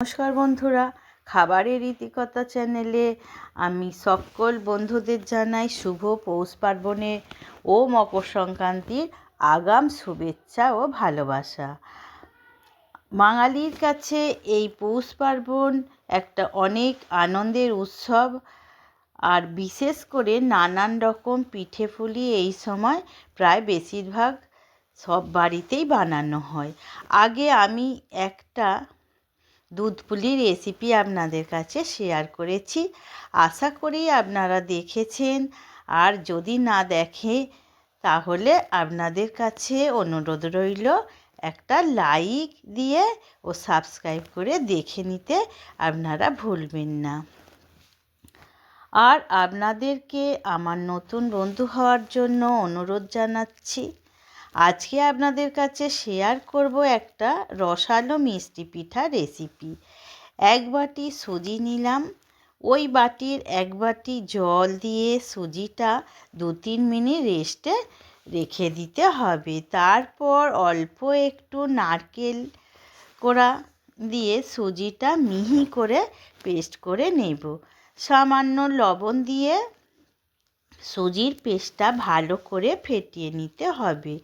নমস্কার বন্ধুরা, খাবারের রীতিকথা চ্যানেলে আমি সকল বন্ধুদের জানাই শুভ পৌষ পার্বণে ও মকর সংক্রান্তির আগাম শুভেচ্ছা ও ভালোবাসা। বাঙালির কাছে এই পৌষ পার্বণ একটা অনেক আনন্দের উৎসব, আর বিশেষ করে নানান রকম পিঠে পুলি এই সময় প্রায় বেশিরভাগ সব বাড়িতেই বানানো হয়। আগে আমি একটা দুধ পুলির রেসিপি আপনাদের কাছে শেয়ার করেছি, আশা করি আপনারা দেখেছেন। আর যদি না দেখে তাহলে আপনাদের কাছে অনুরোধ রইল একটা লাইক দিয়ে ও সাবস্ক্রাইব করে দেখে নিতে আপনারা ভুলবেন না। আর আপনাদেরকে আমার নতুন বন্ধু হওয়ার জন্য অনুরোধ জানাচ্ছি। আজকে আপনাদের কাছে শেয়ার করব একটা রসালো মিষ্টি পিঠা রেসিপি। এক বাটি সুজি নিলাম, ওই বাটির এক বাটি জল দিয়ে সুজিটা 2-3 মিনিট রেস্টে রেখে দিতে হবে। তারপর অল্প একটু নারকেল কোড়া দিয়ে সুজিটা মিহি করে পেস্ট করে নেব। সামান্য লবণ দিয়ে সুজির পেস্টটা ভালো করে ফেটিয়ে নিতে হবে।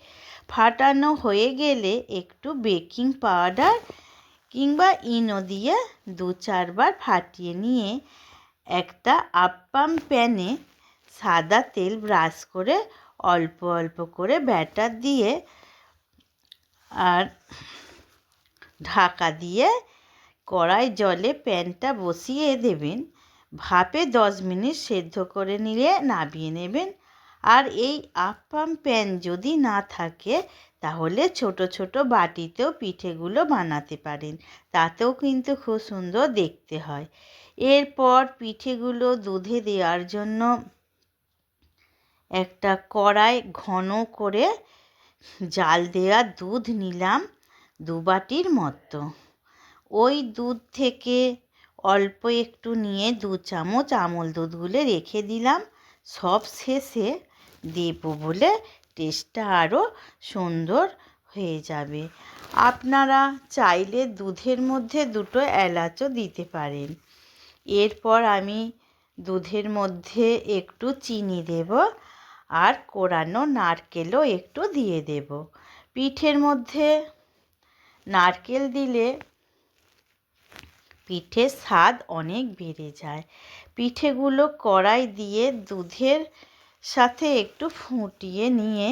ফাটানো হয়ে গেলে একটু বেকিং পাউডার কিংবা ইনো দিয়ে 2-4 বার ফাটিয়ে নিয়ে একটা আপ্পাম প্যানে সাদা তেল ব্রাশ করে অল্প অল্প করে ব্যাটার দিয়ে আর ঢাকা দিয়ে কড়াই জলে প্যানটা বসিয়ে দেবেন। ভাপে 10 মিনিট সেদ্ধ করে নিলে নামিয়ে নেবেন। আর এই আপ্পাম প্যান যদি না থাকে তাহলে ছোট ছোট বাটিতেও পিঠেগুলো বানাতে পারেন, তাতেও কিন্তু খুব সুন্দর দেখতে হয়। এরপর পিঠেগুলো দুধে দেওয়ার জন্য একটা কড়াই ঘন করে জাল দেওয়া দুধ নিলাম 2 বাটির মতো। ওই দুধ থেকে অল্প একটু নিয়ে 2 চামচ আমল দুধ গুলে রেখে দিলাম। সব শেষে দেব বলে টেস্টটা আরও সুন্দর হয়ে যাবে। আপনারা চাইলে দুধের মধ্যে 2টো এলাচও দিতে পারেন। এরপর আমি দুধের মধ্যে একটু চিনি দেব আর কোড়ানো নারকেলও একটু দিয়ে দেব। পিঠের মধ্যে নারকেল দিলে পিঠের স্বাদ অনেক বেড়ে যায়। পিঠেগুলো কড়াই দিয়ে দুধের সাথে একটু ফুটিয়ে নিয়ে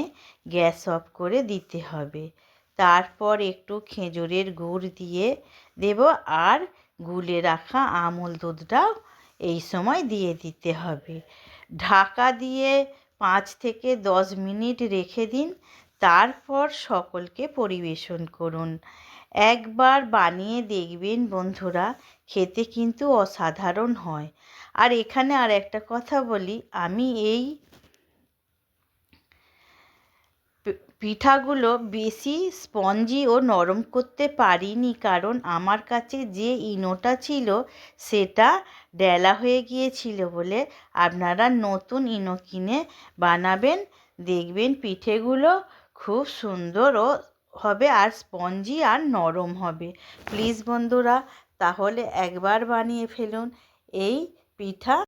গ্যাস অফ করে দিতে হবে। তারপর একটু খেজুরের গুড় দিয়ে দেব আর গুলে রাখা আমল দুধটাও এই সময় দিয়ে দিতে হবে। ঢাকা দিয়ে 5 থেকে 10 মিনিট রেখে দিন। তারপর সকলকে পরিবেশন করুন। একবার বানিয়ে দেখবেন বন্ধুরা, খেতে কিন্তু অসাধারণ হয়। আর এখানে আর একটা কথা বলি, আমি এই পিঠাগুলো বেশি স্পঞ্জি ও নরম করতে পারিনি, কারণ আমার কাছে যে ইনোটা ছিল সেটা ডেলা হয়ে গিয়েছিল বলে। আপনারা নতুন ইনো কিনে বানাবেন, দেখবেন পিঠেগুলো খুব সুন্দর ও হবে আর স্পঞ্জি আর নরম হবে। প্লিজ বন্ধুরা, তাহলে একবার বানিয়ে ফেলুন এই পিঠা।